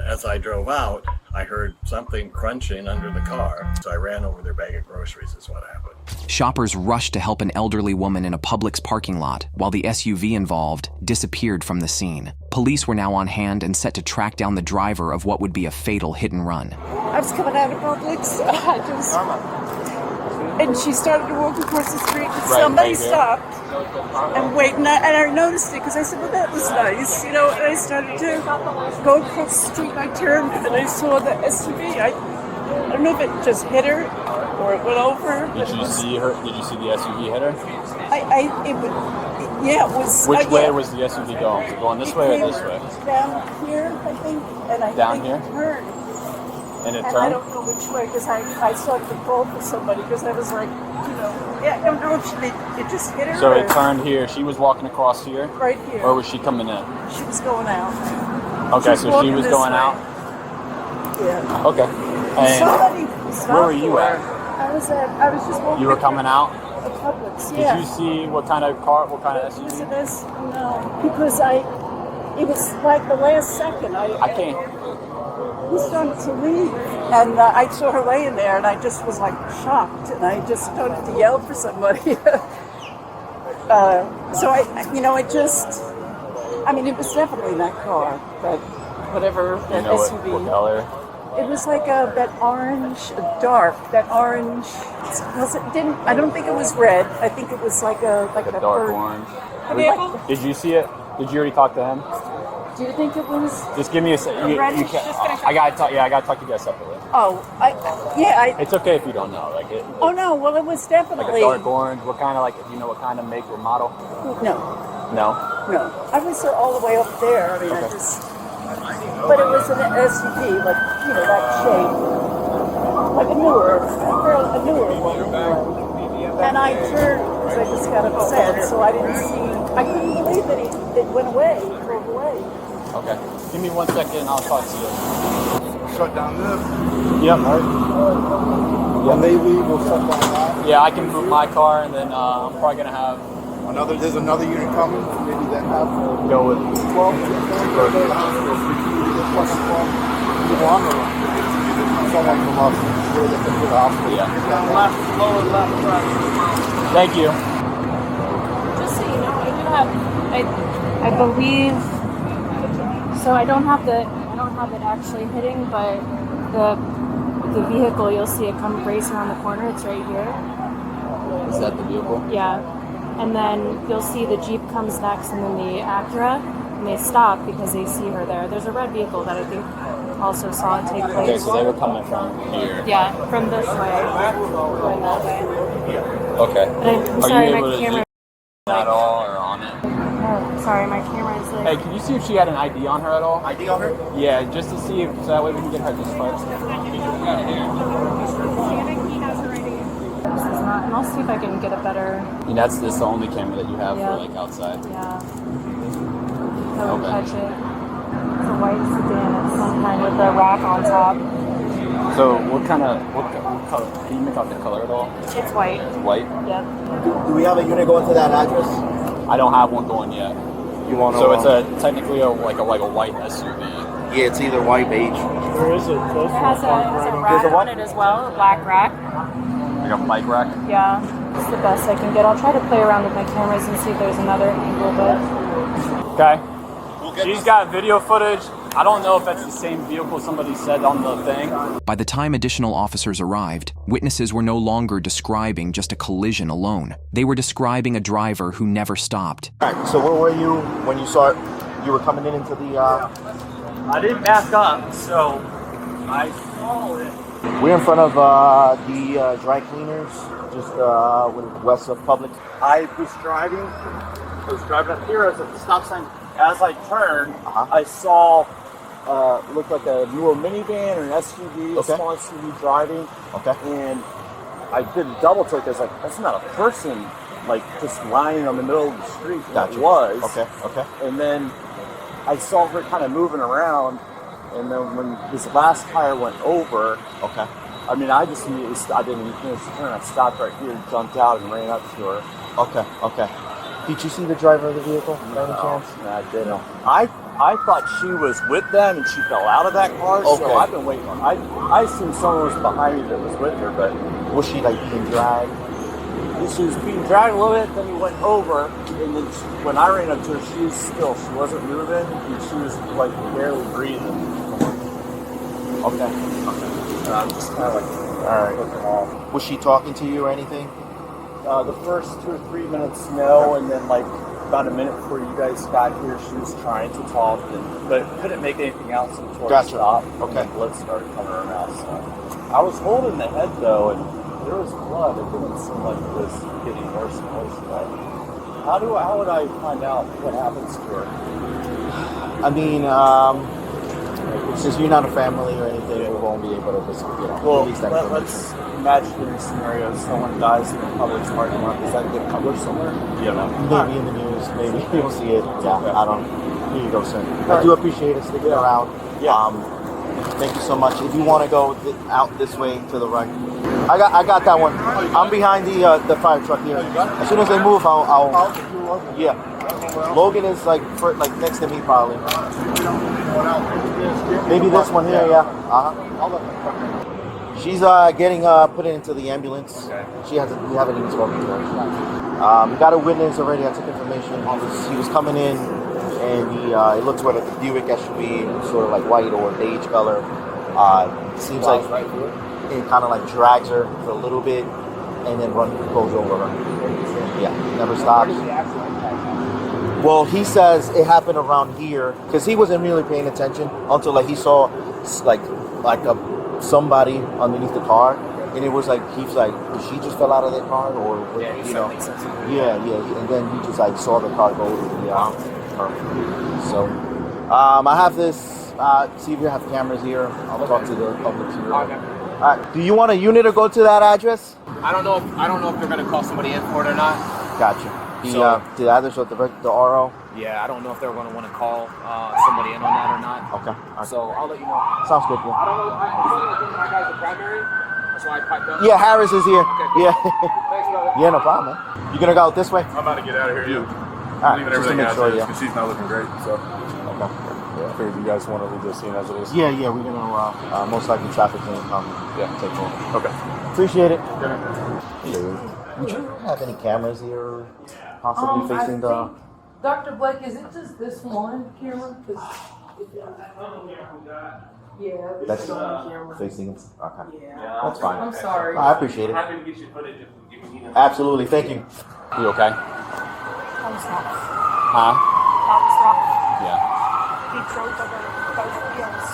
as I drove out, I heard something crunching under the car. So I ran over their bag of groceries is what happened. Shoppers rushed to help an elderly woman in a Publix parking lot, while the SUV involved disappeared from the scene. Police were now on hand and set to track down the driver of what would be a fatal hit and run. I was coming out of Publix. And she started to walk across the street, and somebody stopped and waited, and I noticed it because I said, well, that was nice, you know, and I started to go across the street, and I turned, and I saw the SUV. I don't know if it just hit her or it went over. Did you see her? Did you see the SUV hit her? It was. Which way was the SUV going? Going this way or this way? Down here, I think, and I down think here? it turned. And it And turned? I don't know which way, because I started to call for somebody, because I was like, you know, I don't know if it just hit her. So it turned here. She was walking across here? Right here. Or was she coming in? She was going out. Okay, so she was going out? Yeah. Okay. And Somebody stopped. where were you at? I was just walking. You were coming out? The Publix, yeah. Did you see what kind of car, what kind of SUV? Was it this? No, because it was like the last second. I can't. We started to leave, and I saw her laying there, and I just was like shocked, and I just started to yell for somebody. So it was definitely that car, that whatever, that SUV. What color? It was like that orange, that orange. I don't think it was red. I think it was like a dark orange. Did you see it? Did you already talk to him? Do you think it was? Just give me a second. I gotta talk. Yeah, I gotta talk to you guys separately. Oh, It's okay if you don't know. Like it. Oh no, well it was definitely like a dark orange. What kind of do you know what kind of make or model? No. No. I was all the way up there. I mean, Okay. but it was an SUV, like that shape, like a newer one. And I turned because I just got upset, so I couldn't believe that it went away, drove away. Okay. Give me 1 second and I'll talk to you. Shut down this. Yep. When they leave, we'll shut down that. Yeah, I can move my car and then I'm probably going to have... There's another unit coming, maybe that have... Go with... 12. Someone from us, where they can put the hospital. Yeah. Left, lower left, right. Thank you. Just so you know, I do have, I believe, so I don't have it actually hitting, but the vehicle, you'll see it come racing around the corner. It's right here. Is that the vehicle? Yeah. And then you'll see the Jeep comes next, and then the Acura, and they stop because they see her there. There's a red vehicle that I think also saw it take place. Okay, so they were coming from here. Yeah, from this way, going that way. Okay. But I'm Are sorry, you my able to camera. zoom at all or on it? Oh, sorry, my camera is like. Hey, can you see if she had an ID on her at all? ID on her? Yeah, just to see if, so that way we can get her dispatched. And I'll see if I can get a better. And that's the only camera that you have Yeah. for outside. Yeah. I would Okay. catch it. It's a white sedan. It's some kind with a rack on top. So what color? Can you make out the color at all? It's white. It's white. Yep. Do we have a unit going to that address? I don't have one going yet. You want to? So it's technically a white SUV. Yeah, it's either white, beige. Where is it? It has a rack on it as well, a black rack. Like a bike rack? Yeah. It's the best I can get. I'll try to play around with my cameras and see if there's another angle, but. Okay. She's got video footage. I don't know if that's the same vehicle somebody said on the thing. By the time additional officers arrived, witnesses were no longer describing just a collision alone. They were describing a driver who never stopped. All right, so where were you when you saw it? You were coming into the... I didn't back up, so I saw it. We're in front of the dry cleaners, just west of Publix. I was driving up here. I was at the stop sign. As I turned, I saw looked like a newer minivan or an SUV, a small SUV driving. Okay. And I did a double take. I was like, that's not a person, like just lying on the middle of the street. Gotcha. It was. Okay. And then I saw her kind of moving around. And then when this last tire went over, I mean, I just immediately, I didn't even finish the turn. I stopped right here, jumped out, and ran up to her. Okay. Did you see the driver of the vehicle by any chance? No, I didn't. I thought she was with them and she fell out of that car, Okay. so I've been waiting on. I assumed someone was behind me that was with her, but Was she like being dragged? she was being dragged a little bit. Then he went over, and then when I ran up to her, she was still. She wasn't moving, and she was like barely breathing. Okay. And I'm just kind of like, All right. looking off. Was she talking to you or anything? The first 2 or 3 minutes, no, and then like about a minute before you guys got here, she was trying to talk, but couldn't make anything out until Gotcha. it stopped. Okay. And blood started coming her mouth. So I was holding the head though, and there was blood. It didn't seem like it was getting worse and worse. But how would I find out what happens to her? I mean, since you're not a family or anything, we won't be able to just, Well, release that let's imagine in a scenario someone dies in a Publix parking lot. Does that get published somewhere? You know. Maybe in the news, maybe you'll see it. Yeah, I don't. Here you go, sir. I do appreciate it sticking around. Yeah. Thank you so much. If you want to go out this way to the right, I got that one. I'm behind the fire truck here. As soon as they move, I'll yeah. Logan is like next to me probably. Maybe this one here, yeah. She's getting put into the ambulance. Okay. We haven't even spoken to her. We got a witness already. I took information. He was coming in, and it looks like a Buick SUV, sort of like white or beige color. Seems like it kind of like drags her for a little bit, and then goes over her. Yeah, never stops. Well, he says it happened around here because he wasn't really paying attention until like he saw like somebody underneath the car, and it was like he's like, did she just fell out of that car or what, Yeah, and then he just like saw the car go over the her. So I have this. See if you have cameras here. I'll talk to the public here. All right. Do you want a unit to go to that address? I don't know if they're gonna call somebody in for it or not. Gotcha. The address of the RO? Yeah, I don't know if they're gonna want to call somebody in on that or not. Okay. All right. So I'll let you know. Sounds good. I don't know. My guy's the primary. That's why I piped up. Yeah, Harris is here. Okay. Yeah. Thanks, brother. Yeah, no problem, man. You gonna go out this way? I'm about to get out of here. Yeah. All right, Leaving just to everything make as sure, is yeah. because she's not looking great. So, okay. Yeah, I figured you guys want to leave this scene as it is. Yeah, we're gonna most likely traffic can come. Yeah. Take over. Okay. Appreciate it. Would you have any cameras here, possibly facing the? Dr. Blake, is it just this one camera? Yeah, this That's one camera. facing. Okay. Yeah. That's fine. I'm sorry. I appreciate it. Happy to get you footage if you need it. Absolutely. Thank you. You okay? I was not. Huh? I was not. Yeah. He drove over both wheels.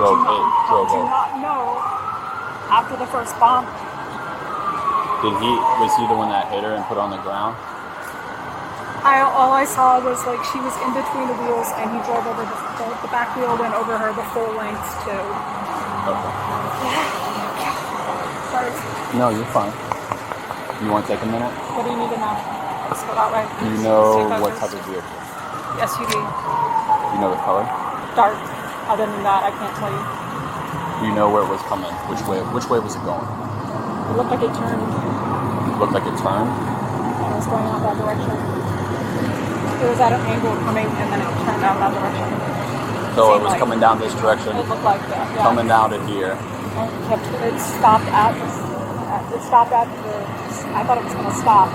Drove Do over. not know. After the first bump, Was he the one that hit her and put her on the ground? all I saw was like she was in between the wheels, and he drove over the back wheel, went over her the full length too. Okay. Sorry. No, you're fine. You want to take a minute? What do you need to know? Let's go that way. You know Stay what focused. type of vehicle? SUV. You know the color? Dark. Other than that, I can't tell you. You know where it was coming? Which way was it going? It looked like it turned. Looked like it turned? And it was going out that direction. It was at an angle coming, and then it turned out that direction. So Seemed it was like- coming down this direction, It looked like that. Yeah. coming down to here. And it stopped at the. I thought it was going to stop,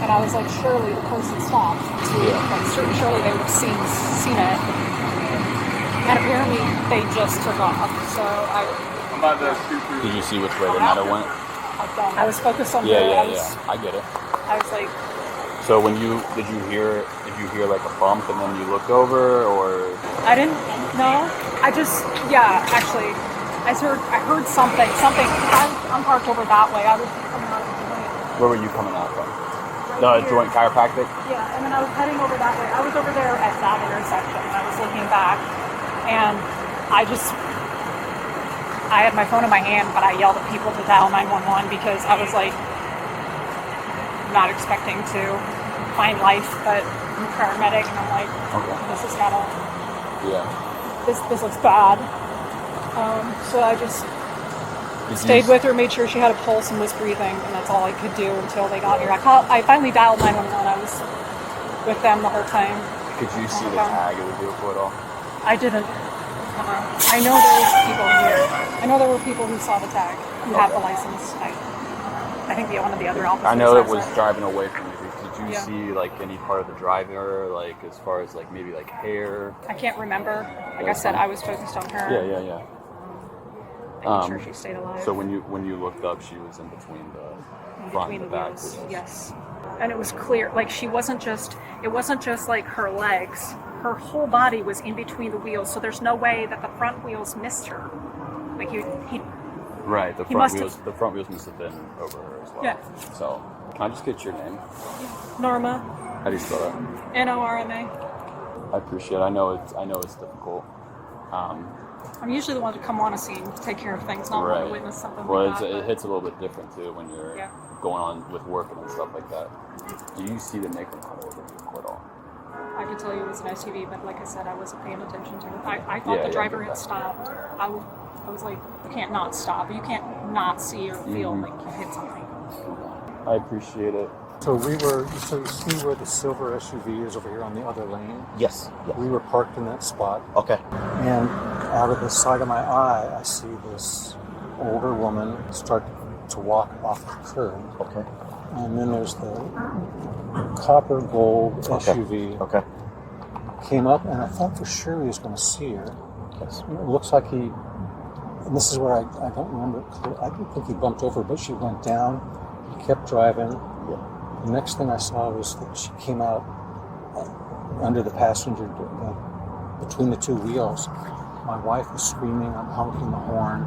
and I was like, surely the person stopped. Yeah. Like, surely they would have seen it. And apparently they just took off. So I'm about to shoot through. Did you see which way the matter went? I was focused on Yeah, her. yeah. I get it. I was like, So did you hear like a bump and then you looked over, or? I didn't know. Actually, I heard something. I'm parked over that way. I was coming out of the joint. Where were you coming out from? Right The here. joint chiropractic? Yeah, and then I was heading over that way. I was over there at that intersection, and I was looking back, and I had my phone in my hand, but I yelled at people to dial 911 because I was like not expecting to find life, but I'm a paramedic, and I'm like, Okay. this is not Yeah. this looks bad. So I just Stayed with her, made sure she had a pulse and was breathing, and that's all I could do until they got here. I finally dialed 911. I was with them the whole time. Could you see the tag of the vehicle at all? I didn't. I know there was people here. I know there were people who saw the tag, who have the license. I think one of the other officers. I know it was driving away from you. Did you see like any part of the driver, like as far as like maybe like hair? I can't remember. Like I said, I was focused on her. Yeah. Making sure she stayed alive. So when you looked up, she was in between the front and the back. Wheels. Yes, and it was clear. Like it wasn't just like her legs. Her whole body was in between the wheels. So there's no way that the front wheels missed her. Like he Right, the front wheels must have been over her as well. Yeah. So, can I just get your name? Norma. How do you spell that? Norma. I appreciate it. I know it's difficult. I'm usually the one to come on a scene, take care of things, not want to witness something well, like that. It hits a little bit different too when you're going on with work and stuff like that. Do you see the make and model of the vehicle at all? I could tell you it was an SUV, but like I said, I wasn't paying attention to it. I thought the driver had stopped. I was like, you can't not stop. You can't not see or feel like you hit something. I appreciate it. So you see where the silver SUV is over here on the other lane? Yes. We were parked in that spot. Okay. And out of the side of my eye, I see this older woman start to walk off the curb. Okay. And then there's the copper gold SUV. Okay. Came up, and I thought for sure he was going to see her. Yes. It looks like he, and this is where I don't remember it clear. I didn't think he bumped over, but she went down. He kept driving. Yeah. The next thing I saw was that she came out under the passenger, between the two wheels. My wife was screaming, I'm honking the horn.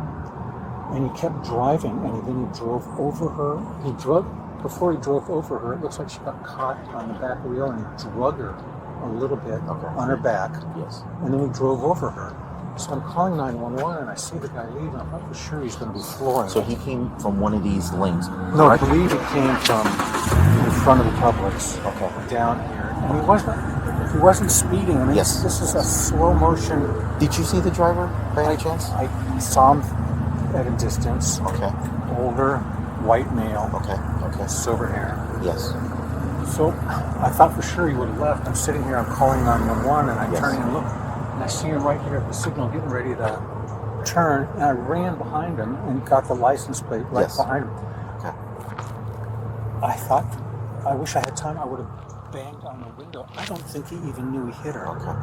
And he kept driving, and then he drove over her. Before he drove over her, it looks like she got caught on the back wheel, and he drug her a little bit on her back. Yes. And then he drove over her. So I'm calling 911, and I see the guy leaving. I'm not for sure he's going to be flooring. So he came from one of these lanes? No, I believe he came from in front of the Publix. Okay. Down here. And he wasn't speeding. I mean, yes. This is a slow motion. Did you see the driver by any chance? I saw him at a distance. Okay. Older, white male. Okay. Silver hair. Yes. So I thought for sure he would have left. I'm sitting here, I'm calling 911, and I turn and look. And I see him right here at the signal getting ready to turn, and I ran behind him and got the license plate right behind him. Okay. I wish I had time, I would have banged on the window. I don't think he even knew he hit her. Okay.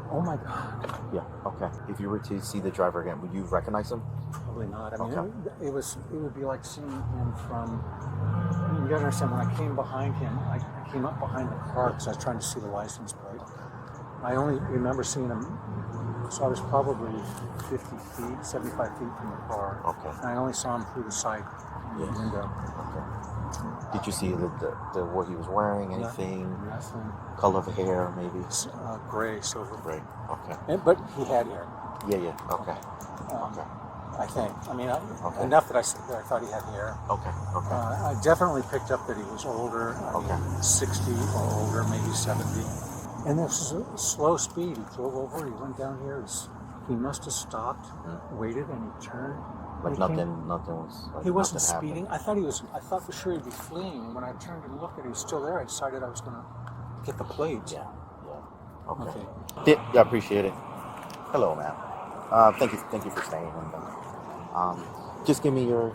Oh my God. Yeah, okay. If you were to see the driver again, would you recognize him? Probably not. I mean, it would be like seeing him from, you gotta understand, when I came behind him, I came up behind the car because I was trying to see the license plate. I only remember seeing him, so I was probably 50 feet, 75 feet from the car. Okay. And I only saw him through the side window. Okay. Did you see the what he was wearing? Anything? Nothing. Color of hair, maybe? Gray, silver. Gray. Okay. But he had hair. Yeah. Okay. I think. I mean, enough that I thought he had hair. Okay. I definitely picked up that he was older. 60 or older, maybe 70. And this is a slow speed. He drove over. He went down here. He must have stopped, waited, and he turned. Like nothing was. Like he wasn't nothing speeding. happened. I thought for sure he'd be fleeing. And when I turned and looked at him, he was still there. I decided I was going to get the plates. Yeah. Okay. I appreciate it. Hello, ma'am. Thank you for staying. And, just give me your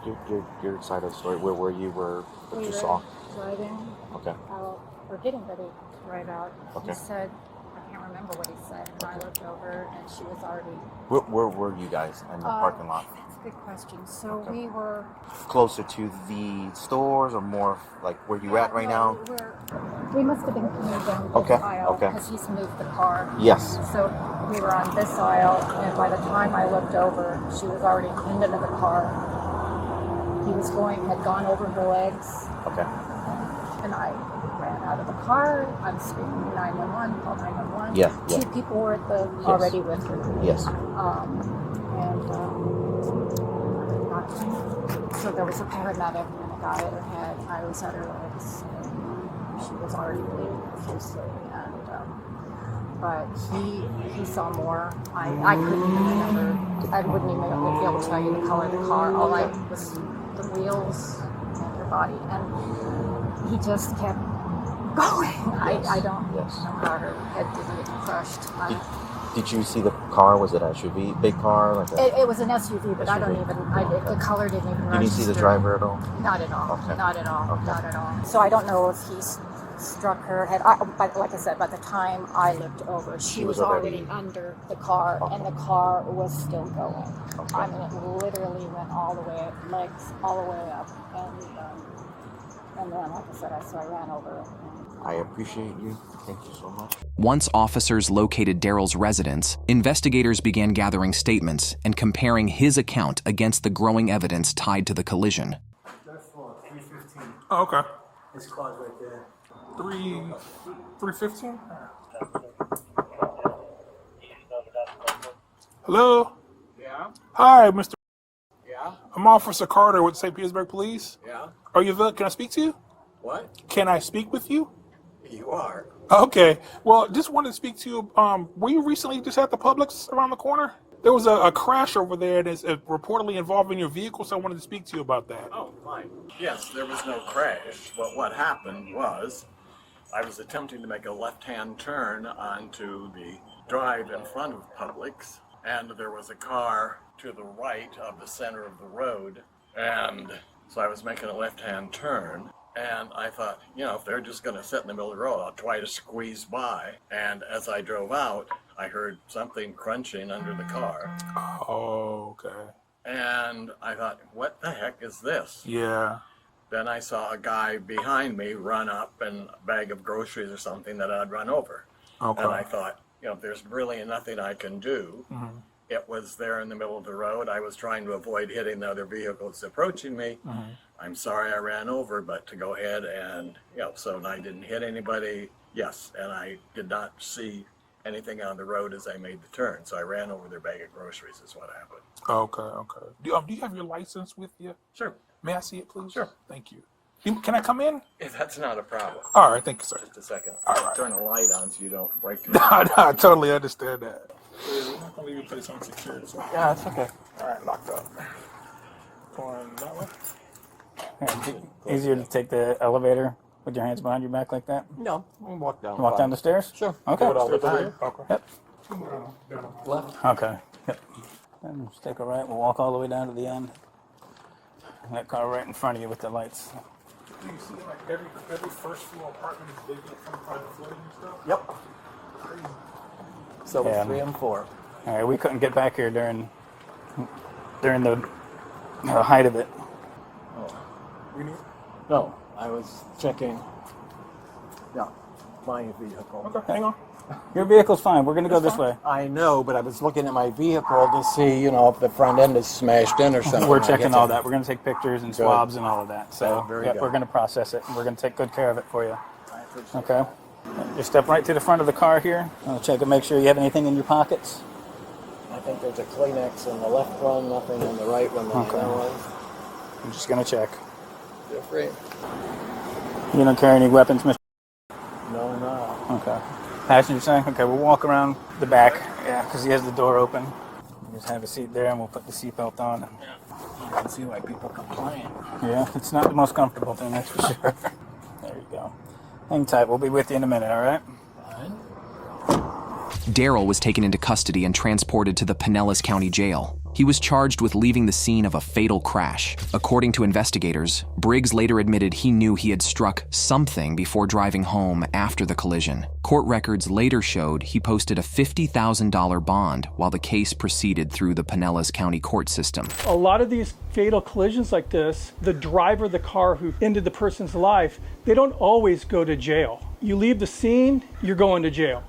side of the story. Where were you? What you saw? Driving. Okay. Out, or getting ready to drive out. Okay. He said, I can't remember what he said, and I looked over, and she was already. Where were you guys in the parking lot? That's a good question. So we were closer to the stores, or more like where you at right now? We must have been coming down this aisle because he's moved the car. Yes. So we were on this aisle, and by the time I looked over, she was already into the car. He had gone over her legs. Okay. And I ran out of the car. I'm screaming 911, call 911. Yeah. Two people were already with her. Yes. So there was a paramedic and a guy at her head. I was at her legs. And she was already bleeding profusely. And but he saw more. I couldn't even remember. I wouldn't even be able to tell you the color of the car. All I was the wheels and her body, and he just kept going. I don't know how her head didn't get crushed. Did you see the car? Was it an SUV, big car? It was an SUV, but SUV. I don't even. The color didn't even register. Did you see the driver at all? Not at all. Okay. Not at all. Okay. Not at all. So I don't know if he struck her head. But like I said, by the time I looked over, she was already under the car, and the car was still going. Okay. I mean, it literally went all the way, legs all the way up, and then, like I said, I ran over. I appreciate you. Thank you so much. Once officers located Daryl's residence, investigators began gathering statements and comparing his account against the growing evidence tied to the collision. That's for 315. Oh, okay. His car's right there. 315? Hello? Yeah? Hi, Mr. Yeah? I'm Officer Carter with St. Petersburg Police. Yeah? Are you available? Can I speak to you? What? Can I speak with you? You are? Okay. Well, just wanted to speak to you. Were you recently just at the Publix around the corner? There was a crash over there that's reportedly involving your vehicle, so I wanted to speak to you about that. Oh, fine. Yes, there was no crash, but what happened was I was attempting to make a left-hand turn onto the drive in front of Publix, and there was a car to the right of the center of the road, and so I was making a left-hand turn. And I thought, if they're just going to sit in the middle of the road, I'll try to squeeze by. And as I drove out, I heard something crunching under the car. Oh, okay. And I thought, what the heck is this? Yeah. Then I saw a guy behind me run up and a bag of groceries or something that I'd run over. Okay. And I thought, there's really nothing I can do. Mm-hmm. It was there in the middle of the road. I was trying to avoid hitting the other vehicles approaching me. Mm-hmm. I'm sorry I ran over, but to go ahead and, so I didn't hit anybody. Yes, and I did not see anything on the road as I made the turn. So I ran over their bag of groceries is what happened. Okay. Do you have your license with you? Sure. May I see it, please? Sure. Thank you. Can I come in? If that's not a problem. All right, thank you, sir. Just a second. All right. Turn the light on so you don't break your... No, I totally understand that. We're not going to leave your place unsecured. So. Yeah, it's okay. All right, locked up. Going that way? Easier to take the elevator with your hands behind your back like that? No, we'll walk down. Walk down the stairs? Sure. Okay. Okay. Yep. Left. Okay. Yep. Then just take a right. We'll walk all the way down to the end. And that car right in front of you with the lights. Do you see like every first floor apartment is big from private flooding and stuff? Yep. Crazy. So Yeah. 3 and 4. All right. We couldn't get back here during the height of it. No, I was checking. Yeah, my vehicle. Okay, hang on. Your vehicle's fine. We're going to go this way. I know, but I was looking at my vehicle to see, if the front end is smashed in or something. We're checking all that. We're going to take pictures and swabs and all of that. So Yeah, very good. we're going to process it, and we're going to take good care of it for you. I appreciate it. Okay. Just step right to the front of the car here. I'll check and make sure you have anything in your pockets. I think there's a Kleenex in the left one, nothing in the right one that Okay. I know of. I'm just going to check. Feel free. You don't carry any weapons, Mr. No, no. Okay. Passenger side? Okay, we'll walk around the back. Yeah, because he has the door open. Just have a seat there, and we'll put the seatbelt on. You can see why people complain. Yeah, it's not the most comfortable thing, that's for sure. There you go. Hang tight. We'll be with you in a minute, all right? Fine. Daryl was taken into custody and transported to the Pinellas County Jail. He was charged with leaving the scene of a fatal crash. According to investigators, Briggs later admitted he knew he had struck something before driving home after the collision. Court records later showed he posted a $50,000 bond while the case proceeded through the Pinellas County court system. A lot of these fatal collisions like this, the driver of the car who ended the person's life, they don't always go to jail. You leave the scene, you're going to jail.